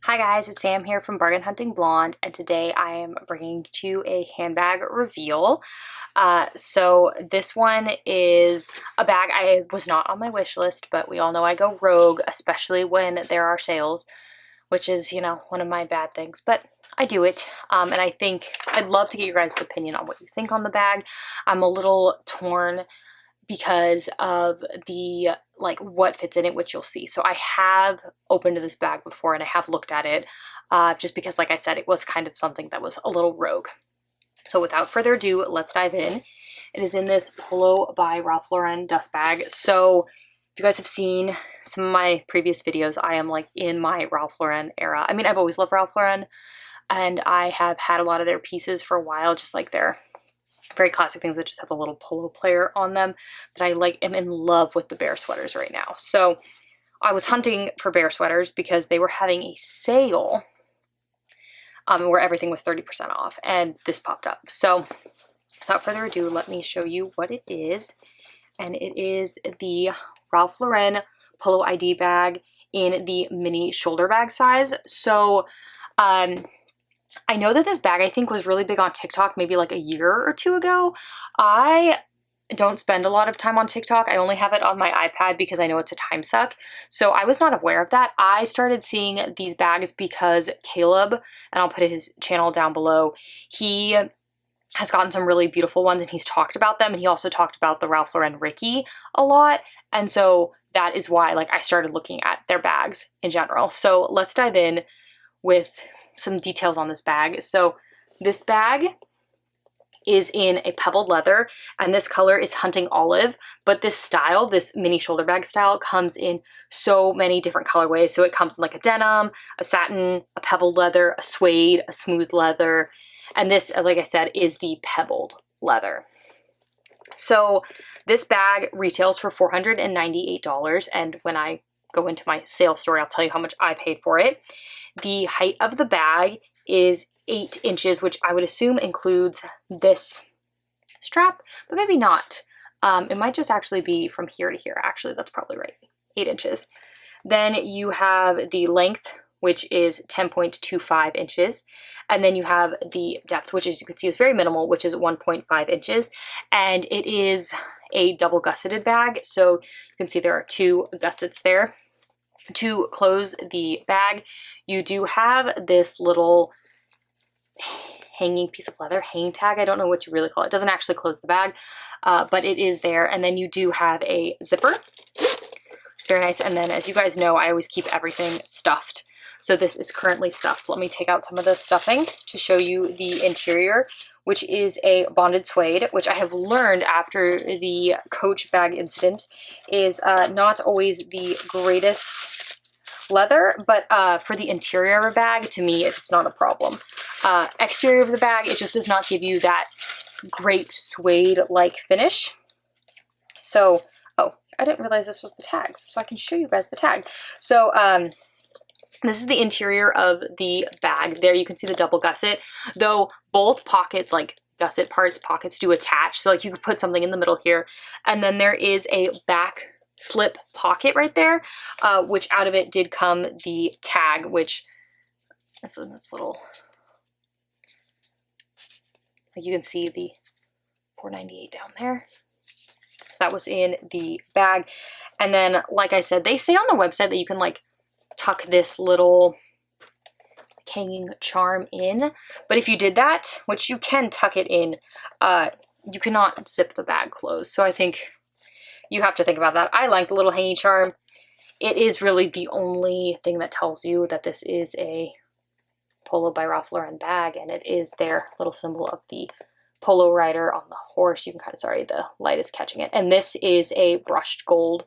Hi guys, it's Sam here from Bargain Hunting Blonde, and today I am bringing to you a handbag reveal. So this one is a bag I was not on my wish list, but we all know I go rogue, especially when there are sales, which is, you know, one of my bad things, but I do it. And I think I'd love to get your guys' opinion on what you think on the bag. I'm a little torn because of the what fits in it, which you'll see. So I have opened this bag before and I have looked at it just because, like I said, it was kind of something that was a little rogue. So without further ado, let's dive in. It is in this Polo by Ralph Lauren dust bag. So if you guys have seen some of my previous videos, I am like in my Ralph Lauren era. I mean, I've always loved Ralph Lauren and I have had a lot of their pieces for a while, just like their very classic things that just have a little polo player on them that I am in love with the bear sweaters right now. So I was hunting for bear sweaters because they were having a sale where everything was 30% off, and this popped up. So without further ado, let me show you what it is. And it is the Ralph Lauren Polo ID bag in the mini shoulder bag size. So I know that this bag, I think, was really big on TikTok maybe like a year or two ago. I don't spend a lot of time on TikTok. I only have it on my iPad because I know it's a time suck. So I was not aware of that. I started seeing these bags because Caleb, and I'll put his channel down below, he has gotten some really beautiful ones and he's talked about them. And he also talked about the Ralph Lauren Ricky a lot. And so that is why I started looking at their bags in general. So let's dive in with some details on this bag. So this bag is in a pebbled leather and this color is hunting olive, but this style, this mini shoulder bag style, comes in so many different colorways. So it comes in like a denim, a satin, a pebbled leather, a suede, a smooth leather, and this, like I said, is the pebbled leather. So this bag retails for $498, and when I go into my sales story, I'll tell you how much I paid for it. The height of the bag is 8 inches, which I would assume includes this strap, but maybe not. It might just actually be from here to here. Actually, that's probably right, 8 inches. Then you have the length, which is 10.25 inches. And then you have the depth, which, as you can see, is very minimal, which is 1.5 inches. And it is a double gusseted bag. So you can see there are 2 gussets there. To close the bag, you do have this little hanging piece of leather, hang tag, I don't know what you really call it. It doesn't actually close the bag, but it is there. And then you do have a zipper. It's very nice. And then, as you guys know, I always keep everything stuffed. So this is currently stuffed. Let me take out some of the stuffing to show you the interior, which is a bonded suede, which I have learned after the Coach bag incident is not always the greatest leather, but for the interior of a bag, to me, it's not a problem. Exterior of the bag, it just does not give you that great suede-like finish. So, oh, I didn't realize this was the tags, so I can show you guys the tag. So, this is the interior of the bag. There you can see the double gusset, though both pockets, like gusset parts, pockets do attach. So you could put something in the middle here. And then there is a back slip pocket right there, which out of it did come the tag, which is in this little, like you can see the $4.98 down there. So that was in the bag. And then, like I said, they say on the website that you can tuck this little hanging charm in, but if you did that, which you can tuck it in, you cannot zip the bag closed. So I think you have to think about that. I like the little hanging charm. It is really the only thing that tells you that this is a Polo by Ralph Lauren bag, and it is their little symbol of the polo rider on the horse. You can kind of, sorry, the light is catching it. And this is a brushed gold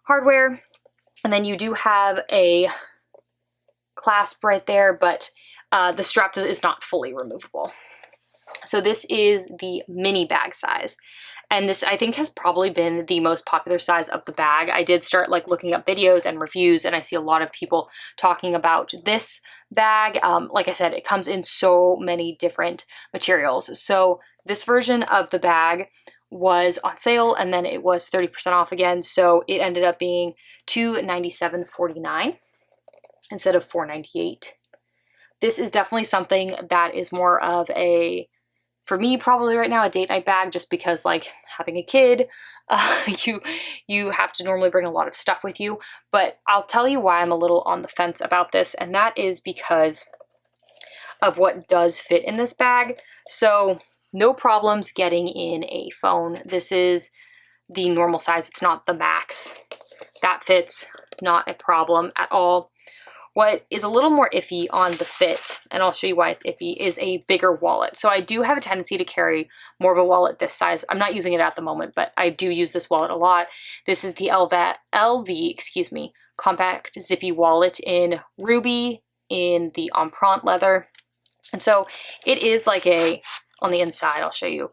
hardware. And then you do have a clasp right there, but the strap is not fully removable. So this is the mini bag size. And this, I think, has probably been the most popular size of the bag. I did start looking up videos and reviews, and I see a lot of people talking about this bag. Like I said, it comes in so many different materials. So this version of the bag was on sale, and then it was 30% off again. So it ended up being $297.49. instead of $4.98. This is definitely something that is more of a, for me probably right now, a date night bag, just because like having a kid, you have to normally bring a lot of stuff with you. But I'll tell you why I'm a little on the fence about this, and that is because of what does fit in this bag. So no problems getting in a phone. This is the normal size, it's not the max. That fits, not a problem at all. What is a little more iffy on the fit, and I'll show you why it's iffy, is a bigger wallet. So I do have a tendency to carry more of a wallet this size. I'm not using it at the moment, but I do use this wallet a lot. This is the LV, compact zippy wallet in ruby, in the empreinte leather. And so it is like a, on the inside, I'll show you,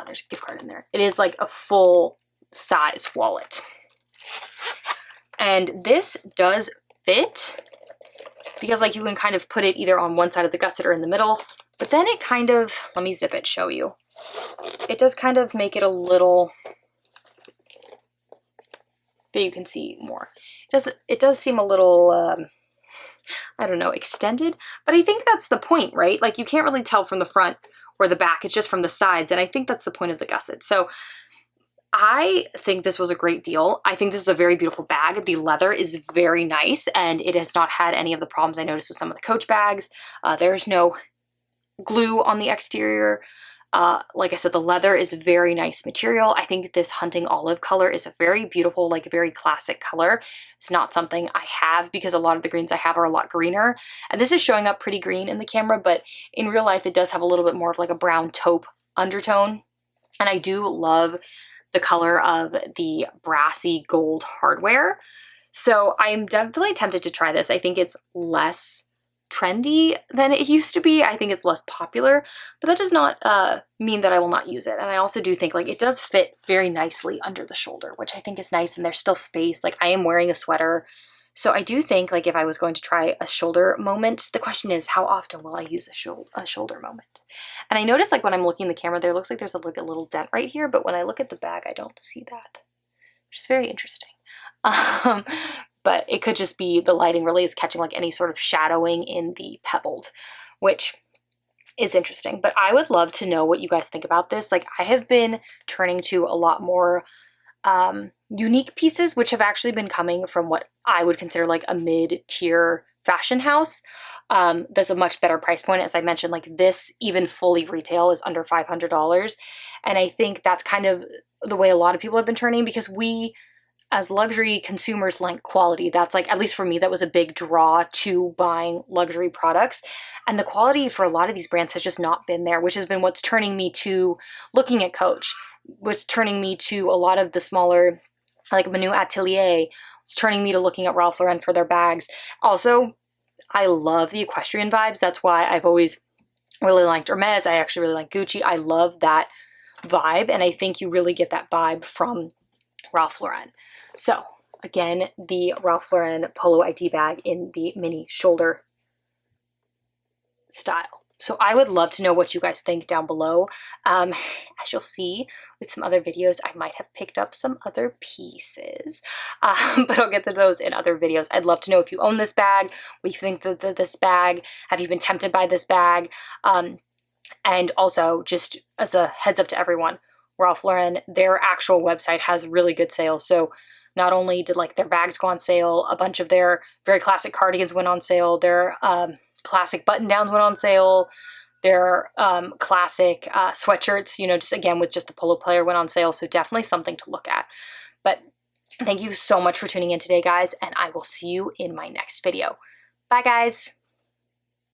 there's a gift card in there. It is like a full size wallet. And this does fit because like you can kind of put it either on one side of the gusset or in the middle, but then it kind of, let me zip it, show you. It does kind of make it a little, that you can see more. It does seem a little, I don't know, extended, but I think that's the point, right? Like you can't really tell from the front or the back, it's just from the sides, and I think that's the point of the gusset. So I think this was a great deal. I think this is a very beautiful bag. The leather is very nice, and it has not had any of the problems I noticed with some of the Coach bags. There's no glue on the exterior. Like I said, the leather is very nice material. I think this hunting olive color is a very beautiful, like very classic color. It's not something I have because a lot of the greens I have are a lot greener. And this is showing up pretty green in the camera, but in real life it does have a little bit more of like a brown taupe undertone. And I do love the color of the brassy gold hardware. So I am definitely tempted to try this. I think it's less trendy than it used to be. I think it's less popular, but that does not mean that I will not use it. And I also do think like it does fit very nicely under the shoulder, which I think is nice, and there's still space. Like I am wearing a sweater. So I do think like if I was going to try a shoulder moment, the question is how often will I use a shoulder moment? And I noticed like when I'm looking in the camera, there looks like there's a little dent right here, but when I look at the bag, I don't see that, which is very interesting. But it could just be the lighting really is catching like any sort of shadowing in the pebbled, which is interesting. But I would love to know what you guys think about this. Like I have been turning to a lot more unique pieces, which have actually been coming from what I would consider like a mid-tier fashion house. That's a much better price point. As I mentioned, like this even fully retail is under $500. And I think that's kind of the way a lot of people have been turning, because we as luxury consumers like quality. That's like, at least for me, that was a big draw to buying luxury products. And the quality for a lot of these brands has just not been there, which has been what's turning me to looking at Coach, was turning me to a lot of the smaller, like Manu Atelier, it's turning me to looking at Ralph Lauren for their bags. Also, I love the equestrian vibes. That's why I've always really liked Hermes. I actually really like Gucci. I love that vibe, and I think you really get that vibe from Ralph Lauren. So again, the Ralph Lauren Polo ID bag in the mini shoulder style. So I would love to know what you guys think down below. As you'll see with some other videos, I might have picked up some other pieces, but I'll get to those in other videos. I'd love to know if you own this bag, what you think of this bag. Have you been tempted by this bag? And also, just as a heads up to everyone, Ralph Lauren, their actual website has really good sales. So not only did like their bags go on sale, a bunch of their very classic cardigans went on sale, their classic button downs went on sale, their classic sweatshirts, you know, just again with just the polo player went on sale. So definitely something to look at. But thank you so much for tuning in today, guys, and I will see you in my next video. Bye, guys.